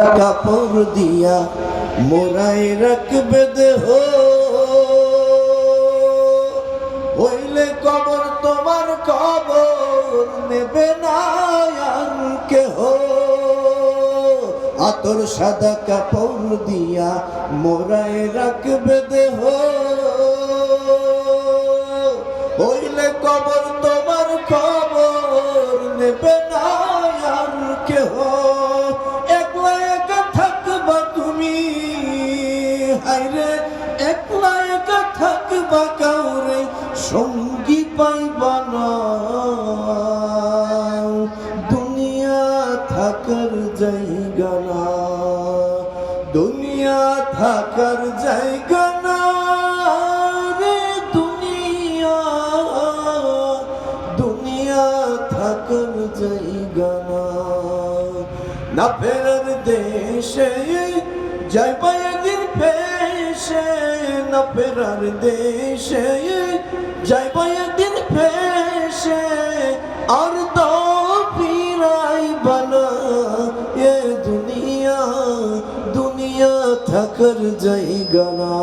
সাদা কাপড় দিয়া মোরাই রাখবে দেহ, হইলে কবর তোমার কবর নেবে না আর কেহ। আতর সাদা কাপড় দিয়া মোরাই রাখবে দেহ, হইলে কবর তোমার খবর নেবে না আর কেহ। একলা একা থাকবা তুমি, হায়রে একলা একা থাকবা, কাউরে সঙ্গী পাইবা না। দুনিয়া থাকার জায়গা না, দুনিয়া থাকার জায়গা না রে দুনিয়া, দুনিয়া থাকার জায়গা না। না ফেরার দেশে যাইবা একদিন পেশে, না ফেরার দেশে যাইবা একদিন পেশে, আর তো ফিরাইবা না এ দুনিয়া, দুনিয়া থাকার জায়গা না,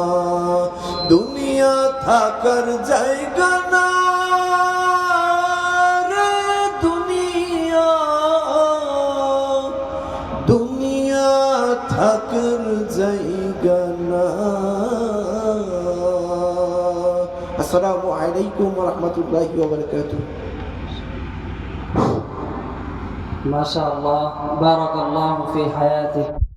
দুনিয়া থাকার জায়গা না রে দুনিয়া, দুনিয়া থাকার জায়গা না। আসসালামু আলাইকুম ওয়া রাহমাতুল্লাহি ওয়া বারাকাতুহু। মাশাআল্লাহ, বারাকাল্লাহু ফি হায়াতিহি।